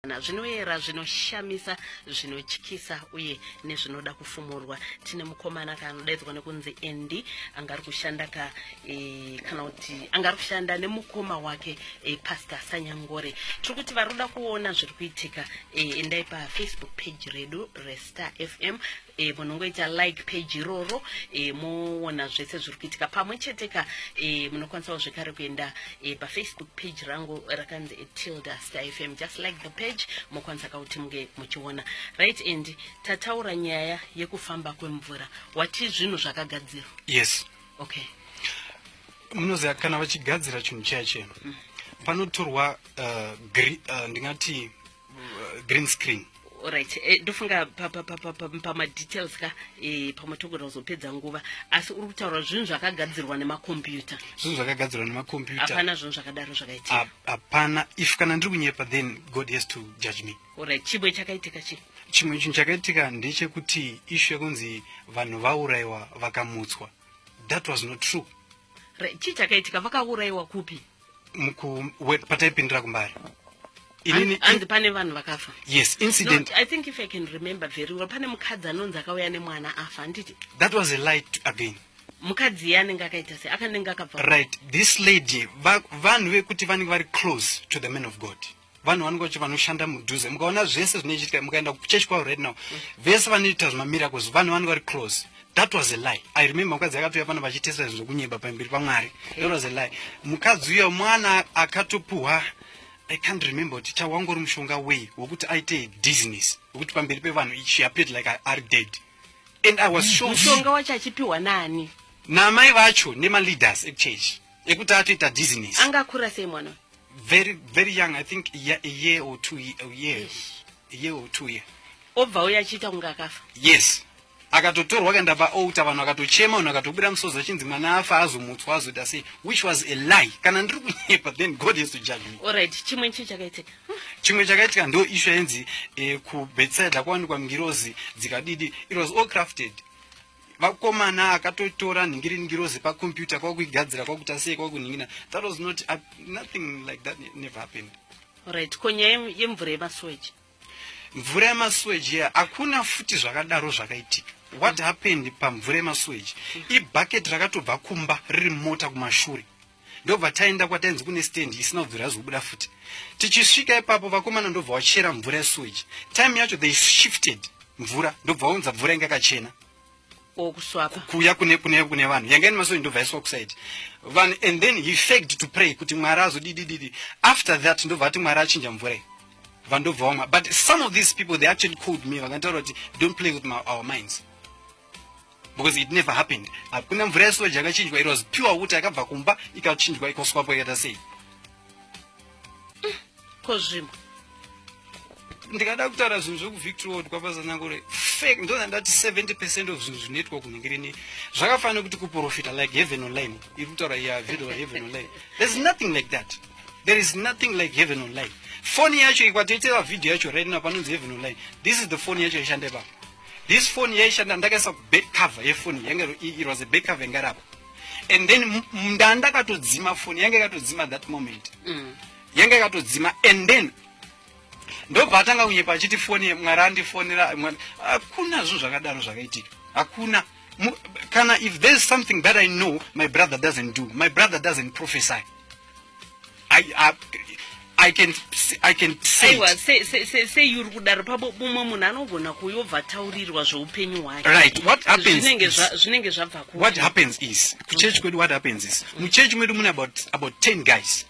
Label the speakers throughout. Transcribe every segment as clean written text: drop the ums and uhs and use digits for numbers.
Speaker 1: zvinoera zvinoshamisa zvinotyisa uye nezvinoda kufumurwa. Tine mukomana kanodaidzwa nekunzi Endi angari kushanda kana kuti angari kushanda nemukoma wake Pastor Sanyangore. Tiri kuti varoda kuona zviri kuitika endai pa Facebook page redu Resta FM munongoita like page iroro muona zvese zviri kuitika pamwe cheteka munokwanisa zvekare kuenda pa Facebook page rangu rakanzi Tilda Star FM. Just like the page mukwanisa kuti munge muchiona. Right, and tataura nyaya yekufamba kwemvura. Wati zvinhu zvakagadzirwa?
Speaker 2: Yes.
Speaker 1: Okay.
Speaker 2: Munoziva kana vachigadzira chinhu chacho panotorwa ndingati green screen.
Speaker 1: Alright, ndofunga pama details ka pamatogora uzopedza nguva, asi uri kutaura zvinhu zvakagadzirwa nemakombiyuta.
Speaker 2: Zvinhu zvakagadzirwa nemakombiyuta.
Speaker 1: Hapana zvinhu zvakadaro zvakaitika.
Speaker 2: Hapana, if kana ndiri kunyepa then God has to judge me.
Speaker 1: Alright, chimwe chakaitika chi?
Speaker 2: Chimwe chinhu chakaitika ndechekuti ishu yekunzi vanhu vaurayiwa vakamutswa. That was not true.
Speaker 1: Right, chi chakaitika vakaurayiwa kupi?
Speaker 2: Pataipindira kumbari.
Speaker 1: And pane vanhu vakafa.
Speaker 2: Yes, incident.
Speaker 1: No, I think if I can remember very well, pane mukadzi anonzi akauya nemwana afa, nditi?
Speaker 2: That was a lie again.
Speaker 1: Mukadzi yanenge akaita sei akanenge akabva.
Speaker 2: Right, this lady vanhu vekuti vanenge vari close to the man of God. Vanhu vanenge vanoshanda mudhuze. Mukaona zvese zvinoitika mukaenda kuchurch kwavo right now. Vese vanoita zvimamiracles, vanhu vanenge vari close. That was a lie. I remember mukadzi akatouya pano vachitesa zvinhu zvokunyeba pamberi paMwari. That was a lie. Mukadzi uyo mwana akatopuhwa, I can't remember kuti chawangori mushonga way wokuti aite dizziness wokuti pamberi pevanhu she appeared like I are dead, and I was shocked.
Speaker 1: Mushonga wacho achipiwa nani?
Speaker 2: Namai vacho nema leaders at church ekuti atoita dizziness.
Speaker 1: Angakura sei mwana?
Speaker 2: Very young, I think a year or 2 years.
Speaker 1: Obva uya achiita kunge akafa.
Speaker 2: Yes. Akatotorwa akaenda paouta vanhu akatochema vanhu akatobuda musozo achinzi mwana afa azomutswa azoita sei, which was a lie. Kana ndiri kunyepa then God has to judge me.
Speaker 1: Alright, chimwe chi chakaitika?
Speaker 2: Chimwe chakaitika ndo issue yenzi kuBethsaida kwawanikwa ngirozi dzikadidi. It was all crafted. Vakomana akatotora ngirozi pakompyuta kwakuigadzira kwakuita sei kwakuningina. That was not nothing like that never happened.
Speaker 1: Alright, konya yemvura yemasweji.
Speaker 2: Mvura yemasweji hakuna futi zvakadaro zvakaitika. What happened pamvura yemasweji? Ibhaketi rakatobva kumba riri mota kumashure. Ndobva taenda kwatainzi kune stand isina kubvira zobuda futi. Tichisvika ipapo vakomana ndobva vachera mvura yesweji. Time yacho they shifted mvura ndobva vaunza mvura inga yakachena.
Speaker 1: Okuswapa.
Speaker 2: Kuya kune vanhu. Yanga ine masweji ndobva yaiswa kuside. And then he begged to pray kuti Mwari azodidi. After that ndobva ati Mwari achinja mvura. But some of these people, they actually called me, don't play with our minds. Because it never happened. It was pure water. Ndikada kutaura zvinhu zvokuvictory ward kwapazanangore fake ndozandati 70% of zvinhu zvinoitwa kunhingirini zvakafanira kuti kuprofita like heaven online. Iri kutaura video heaven online. There's nothing like that. There is nothing like heaven online. Phone yacho ikwatoitera video yacho right now panonzi heaven online. This is the phone yacho ishande pa. This phone yaishanda ndakaisa back cover yephone yange it was a back cover ngarapo. And then ndandakatodzima phone yange yakatodzima that moment. Yange yakatodzima and then ndobva atanga kunyepa achiti phone Mwari andifonera hakuna zvinhu zvakadaro zvakaitika. Hakuna. Kana if there's something that I know my brother doesn't do, my brother doesn't prophesy. I can say
Speaker 1: say you kudaro pabo mumwe munhu anogona kuyobva taurirwa zveupenyu hwake.
Speaker 2: Right, what happens
Speaker 1: zvinenge zvabva ku
Speaker 2: what happens is kuchurch kwedu what happens is muchurch mwedu mune about 10 guys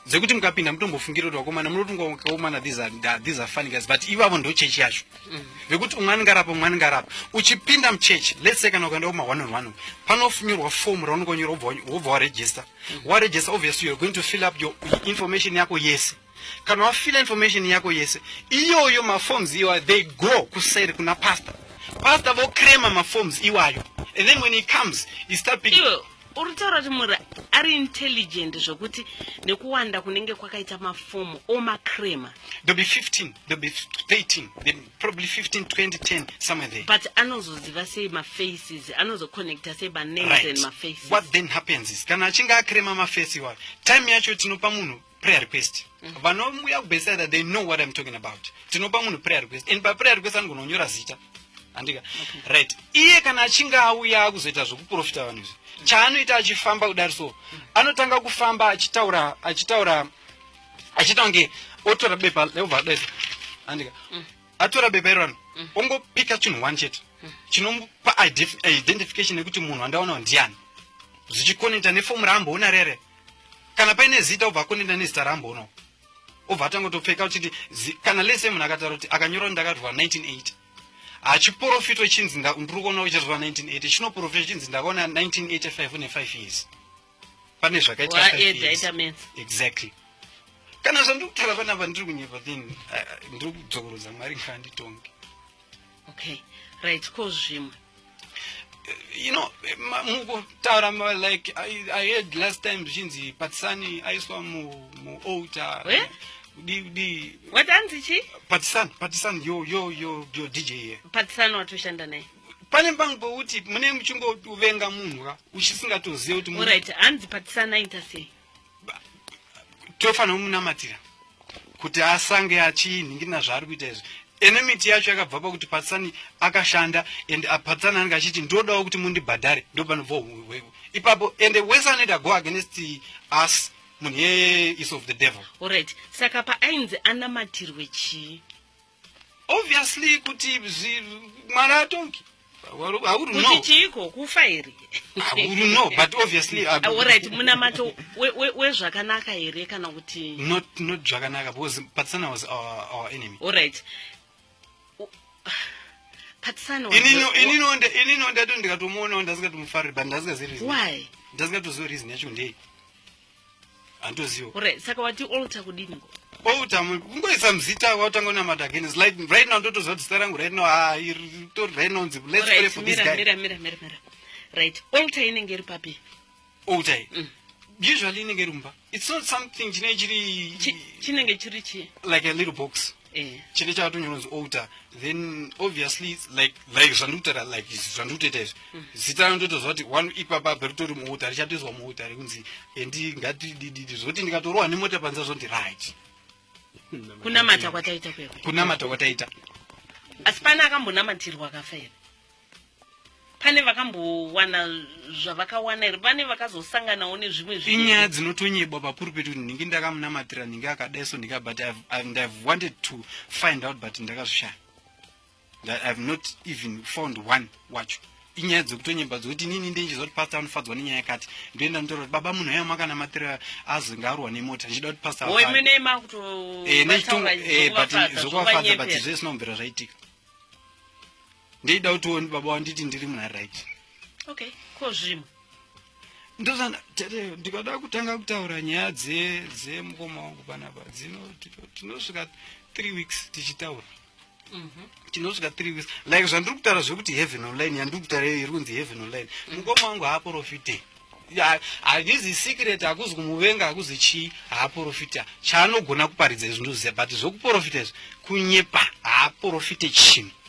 Speaker 2: zekuti mukapinda mutombofungira kuti vakomana munotunga wakaomana these are funny guys, but ivavo ndo church yacho vekuti umwani ngarapa uchipinda muchurch. Let's say kana ukaenda kuma 1-on-1 panofunirwa form raunokonyera wobva waregister. Waregister obviously you're going to fill up your information yako yese. Kana wafila information yako yese iyoyo maforms iwayo they go kuseri kuna pastor vokrema maforms iwayo, and then when he comes he start picking.
Speaker 1: Uritaura kuti muri ari intelligent zvokuti nekuwanda kunenge kwakaita mafomu omakrema.
Speaker 2: There'll be 15, there'll be 13, probably 15, 20, 10, somewhere there.
Speaker 1: But anozoziva sei mafaces, anozoconnecta sei names and mafaces.
Speaker 2: What then happens is kana achinga akrema maface iwayo time yacho tinopa munhu prayer request vanomuya kubesida they know what I'm talking about tinopa munhu prayer request and pa prayer request anogonyora zita andika right iye kana achinga auya akuzoita zvokuprofita vanhu izvi chaanoita achifamba kudari so anotanga kufamba achitaura kunge otora bepa leovhadesa andika atora bepa irano ongopika chinhu one chete chinomupa identification yekuti munhu andaona ndiani zvichikoneta nefomu raamboona rere kana paine zita obva akoneta nezita raamboonawo obva atangotopfeka uchiti kana lese munhu akataura kuti akanyora kuti ndakatorwa 1980 achiprofitwa chinzi ndiri kuona uchitorwa 1980 chinoprofita chinzi ndakaona 1985 une 5 years pane zvakaita 5 years exactly kana zvandikutaura panapa ndiri kunyepa then ndiri kudzokorodza mwari ngaanditonge
Speaker 1: okay right ko zvimwe
Speaker 2: mukutaura like I heard last time zvinzi Patisani aiswa muouta
Speaker 1: what anzichi
Speaker 2: Patisani yo DJ here
Speaker 1: Patisani watoshanda naye
Speaker 2: pane pangu pouti mune muchingovenga munhu ka uchisingatozive kuti
Speaker 1: all right anzi Patisani aita sei
Speaker 2: tofanira kumunamatira kuti asange achinhingirina zvaari kuita izvi enmity yacho yakabva pakuti Patisani akashanda and Patisani anenge achiti ndodawo kuti mundibhadhare ndopanobva ipapo and wese anoita go against us munhu is of the devil
Speaker 1: all right saka paainzi anamatirwe chii
Speaker 2: obviously kuti mwari atongi
Speaker 1: kuti chiiko kufa here
Speaker 2: no but obviously
Speaker 1: all right munamato wezvakanaka here kana kuti
Speaker 2: not zvakanaka because Patisani was our enemy
Speaker 1: all right Patisani
Speaker 2: inino ndato ndikatomuonawo ndasingatomufariri but ndasingazii
Speaker 1: why
Speaker 2: ndasingatoziva reason yacho ndei andozivo
Speaker 1: all right saka wati alter kudini
Speaker 2: outa kungoisa muzita watanga unamata again it's like right now ndotoziva kuti zita rangu right now right now let's pray for this guy
Speaker 1: mira right alter inenge iri papi
Speaker 2: outa usually inenge iri mumba it's not something
Speaker 1: chinenge chiri chi
Speaker 2: like a little box chine chakatonyorwa outa then obviously like zvandikutaura like zvandikutoita izvi zita randotoziva kuti one ipapa beritori muuta richatoiswa muuta rekunzi endi ngatidididi zvoti ndikatorohwa nemota panza zvoti right
Speaker 1: kunamata kwataita kweko
Speaker 2: kunamata kwataita
Speaker 1: asi pane akambonamatirwa akafa here pane vakambowana zvavakawana here pane vakazosanganawo nezvimwe
Speaker 2: inyaya dzinotonyebwa papuripeti kuti ndinge ndakamunamatira ndinge akadaiso but I've wanted to find out but ndakazvishaya I've not even found one wacho inyaya dzokutonyebwa dzokuti inini ndenjizva kuti pastor anofadzwa nenyaya yakati ndoenda nditaura kuti baba munhu aya makanamatira azenge arwa nemota ndichida kuti pastor but zvokwafadza but zvesina kumvera zvaitika ndeida kuti oni baba wanditi ndiri muna right
Speaker 1: okay ko zvimwe
Speaker 2: ndozana ndikada kutanga kutaura nyaya dzemukoma wangu panapa tinosvika 3 weeks tichitaura tinosvika 3 weeks like zvandiri kutaura zvekuti heaven online yandiri kutaura iri kunzi heaven online mukoma wangu haaprofite hazizi secret hakuzi kumuvenga hakuzi chii haaprofita chaanogona kuparidza izvi ndoziva but zvokuprofita izvi kunyepa haaprofite chinhu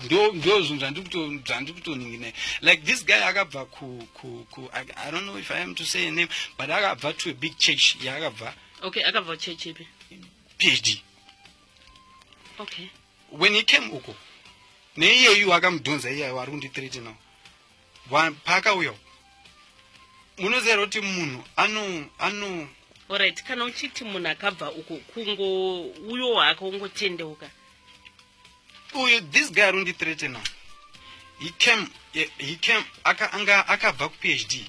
Speaker 2: ndo zvinhu zvandikutoningina like this guy akabva I don't know if I am to say a name but akabva to a big church yaakabva
Speaker 1: okay akabva church ipi
Speaker 2: PhD
Speaker 1: okay
Speaker 2: when he came uko neiyeyu akamudhonza iye wari kundithreaten nawo paakauya munoziva kuti munhu ano
Speaker 1: alright kana uchiti munhu akabva uko kungo uyo waakongotendeuka
Speaker 2: this guy ari kundithreaten nawo he came akabva kuPhD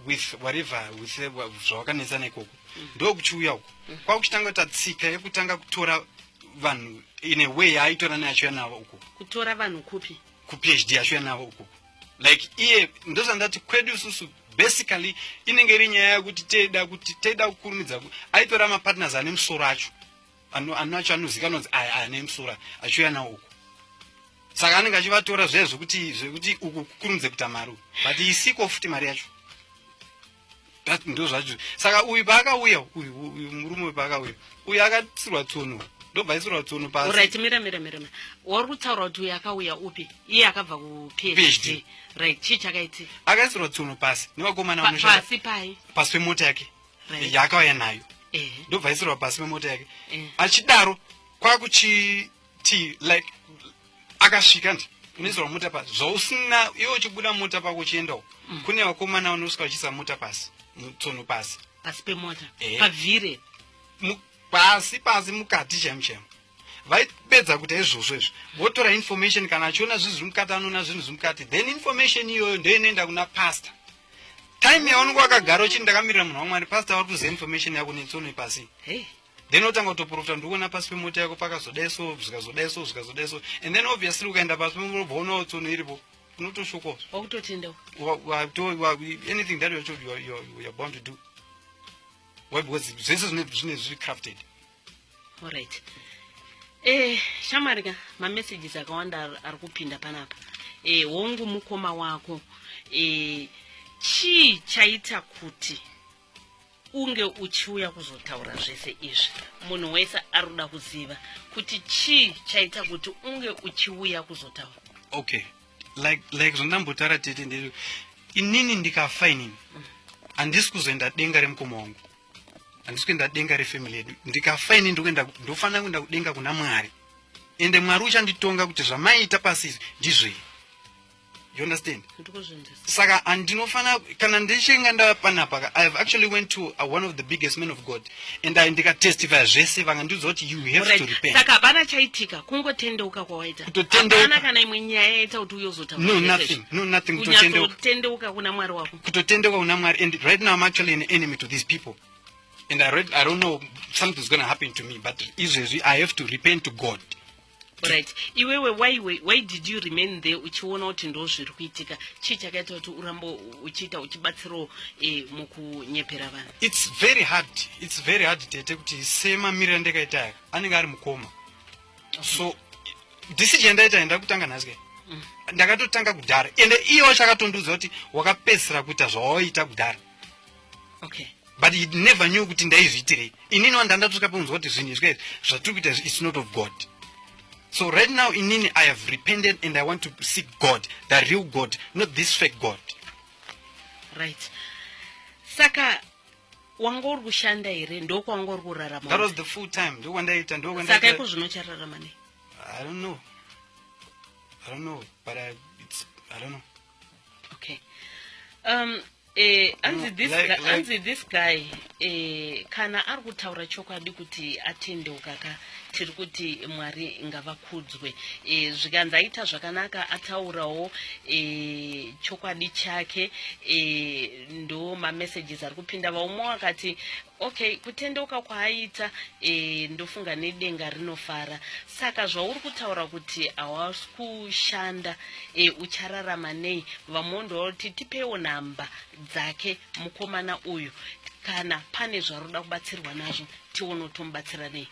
Speaker 2: with whatever with zvavakanetsana ikoko ndokuchiuya uko kwakuchitanga tatsika yekutanga kutora vanhu in a way aitora neachiuya navo uko
Speaker 1: kutora vanhu kupi
Speaker 2: kuPhD achiuya navo uko like iye ndosandati kwedu isusu basically inenge iri nyaya yekuti teida kukurumidza aitora mapartners ane musoro acho anacho anozikanwa kuti ane musoro achiuya nawo uko saka anenge achivatora zvekuti uku kukurumidze kuita mari but isiko futi mari yacho ndo zvacho saka uyu paakauya uyu murume uyu paakauya uyu akatsirwa tsono ndobva aisirwa tsono pasi
Speaker 1: right mira wari kutaura kuti uyu akauya upi iye akabva kuPhD right chii chakaitika
Speaker 2: akaisirwa tsono pasi nevakomana
Speaker 1: pasi pai
Speaker 2: pasi pemota yake
Speaker 1: Right.
Speaker 2: yaakauya nayo ndobvaisirwa pasi pemota yake achidaro kwakuchiti like akasvika ndi unoisirwa mota pasi zvausina iwe uchibuda mota pako uchiendawo kune vakomana vanosvika vachisa mota pasi mutsono pasi
Speaker 1: pemota pavhire
Speaker 2: pasi mukati chaimuchaimu vaipedza kuti izvozvo izvo votora information kana achiona zvinhu zviri mukati anoona zvinhu zviri mukati then information iyoyo ndoinoenda kuna pastor time yaunenge wakagara uchiti ndakamirira munhu wamwari pastor vari kuziva information yako netsono pasi then otanga kutoprofita ndikuona pasi pemota yako pakazodaiso zvikazodaiso and then obviously ukaenda pasi pemota bvaonawo tsono iripo unotoshokawo
Speaker 1: wakutotenda
Speaker 2: anything that you're told you're bound to do. Why? Because this is really crafted.
Speaker 1: All right. Shamarika, my messages akawanda arikupinda panapa. Wongu mukoma wako. Chi chaita kuti unge uchiuya kuzotaura zvese izvi. Munhu wese aruda kuziva kuti chi chaita kuti unge uchiuya kuzotaura.
Speaker 2: Okay. Like zvandambotaura tete ndiri inini ndikafa inini. Handisi kuzoenda denga remukoma wangu. Handisi kuenda denga refamily yedu. Ndikafa inini ndofanira kuenda kudenga kuna Mwari. Ende Mwari uchanditonga kuti zvamaita pasi ndizvo. You understand? Saka andinofana kana ndichenga ndapanapa I have actually went to one of the biggest men of God and I ndika testify zvese vangandiudza kuti you have to repent.
Speaker 1: Saka hapana chaitika kungotendeuka kwawaita. Hapana kana imwe nyaya yaita kuti uyozotaura.
Speaker 2: No nothing
Speaker 1: kutendeuka kuna Mwari wako.
Speaker 2: Kutotendeuka kuna Mwari and right now I'm actually an enemy to these people. And I don't know something's going to happen to me but I have to repent to God.
Speaker 1: Right. Iwewe why did you remain there uchiona kuti ndo zviri kuitika chi chakaita kuti urambo uchita uchibatsiro mukunyepera vanhu?
Speaker 2: It's very hard tete kuti sema mira ndekaita anenge ari mukoma. So decision ndaita ndakutanga nhasi ndakatotanga kudhara ende iyo chakatondudza kuti wakapesera kuita zvawaita kudhara.
Speaker 1: Okay.
Speaker 2: But he never knew kuti ndaizviitirei. Inini wandandatoka paunzwa kuti zvinhu izvi zvatiri kuita it's not of God. So right now inini I have repented and I want to seek God, the real God, not this fake God.
Speaker 1: Right. Saka wangori kushanda here ndoko wangori kurarama.
Speaker 2: That was the full time. Ndoko ndaita
Speaker 1: Saka iko zvinochararama nei?
Speaker 2: I don't know, but I don't know.
Speaker 1: Okay. Anzi this guy kana ari kutaura chokwadi kuti atendeuka tiri kuti Mwari ngavakudzwe zvikanzaita zvakanaka ataurawo chokwadi chake ndo messages ari kupinda vaumwe wakati okay kutendeuka kwaaita ndofunga nedenga rinofara saka zvauri kutaura kuti hawasi kushanda uchararama nei vamondo kuti tipewo namba dzake mukomana uyu kana pane zvaroda kubatsirwa nazvo tione tomubatsira nei.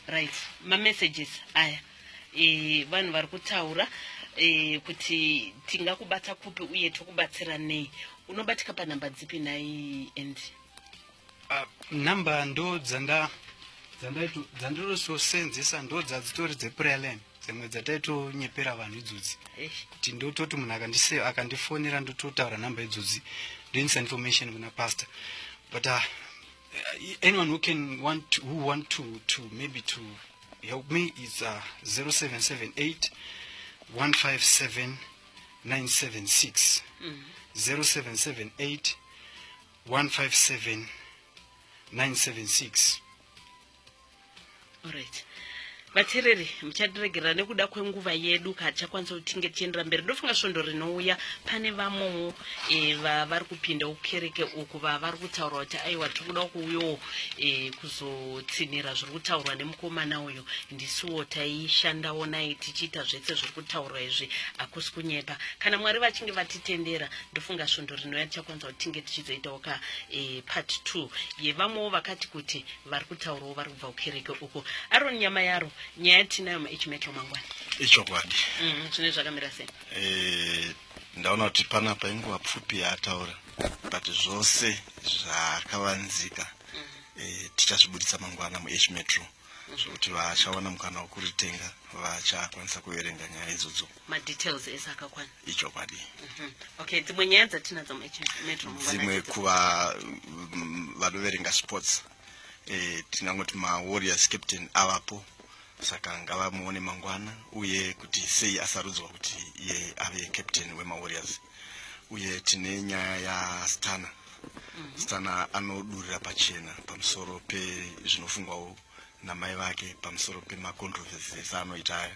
Speaker 1: Right, messages aya vanhu vari kutaura kuti tingakubata kupi uye tokubatsira nei. Unobatika panhamba dzipi nai endi?
Speaker 2: Namba ndo dzandinosenzesa ndo dzadzitori dzeprayer line dzimwe dzataitonyepera vanhu idzodzi kuti ndototi munhu akandifonera ndototaura namba idzodzi ndoinisa information kuna pastor but anyone who want to maybe to help me is 0778 157 976 0778 157 976.
Speaker 1: All right. Vateereri muchadiregerera nekuda kwenguva yedu kachakwanisa kuti tinge tichiendera mberi ndofunga svondo rinouya pane vamwewo vari kupinda ukereke uku vari kutaura kuti aiwa tiri kuda kuuyawo kuzotsinira zviri kutaurwa nemukomana uyu ndisuwo taishandawo naye tichiita zvese zviri kutaurwa izvi hakusi kunyepa kana Mwari vachinge vatitendera ndofunga svondo rinouya tichakwanisa kuti tinge tichizoitawo part 2 yevamwewo vakati kuti vari kutaurawo vari kubva ukereke uku Aron nyama yaro nyaya tinayo maHmetro mangwana
Speaker 3: ichokwadi
Speaker 1: zvine zvakamira sei
Speaker 3: ndaona kuti panapa inguva pfupi yaataura but zvose zvakavanzika tichazvibudisa mangwana muHmetro zvokuti vachawana mukana wokuritenga vachakwanisa kuverenga nyaya idzodzo
Speaker 1: madetails ese akakwana
Speaker 3: ichokwadi.
Speaker 1: Okay, dzimwe nyaya dzatinadzo Metro
Speaker 3: dzimwe kuva vanoverenga sports tinangoti mawarriors captain avapo saka ngavamuone mangwana uye kuti sei asarudzwa kuti iye ave captain wemawarriors. Uye tine nyaya yaStana. Stana anodurira pachena pamusoro pezvinofungwawo namai vake pamusoro pemacontroversies anoita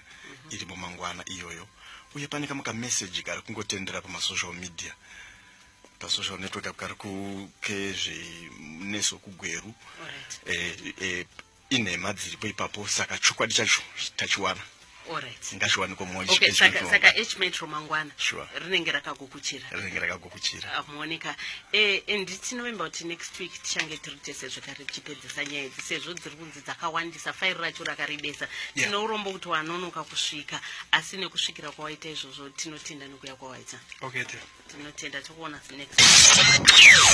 Speaker 3: iri mumangwana iyoyo. Uye pane kamwe kamessage kari kungotendera pamasocial media pasocial network kari kezveneso kugweru inhema dziripo ipapo saka chokwadi chacho tachiwana.
Speaker 1: Alright.
Speaker 3: Ngachiwanikwa mmoja.
Speaker 1: Okay, saka Metro mangwana.
Speaker 3: Sure.
Speaker 1: Rinenge rakagokuchira. Muonika. Nditinovimba kuti next week tichange tiri tese zvakare tichipedzisa nyaya idzi sezvo dziri kunzi dzakawandisa fairi racho rakaribesa. Tinourombo kuti wanonoka kusvika asi nekusvikira kwawaita izvozvo tinotenda nekuya kwawaita.
Speaker 2: Okay.
Speaker 1: Tinotenda tokuona next week.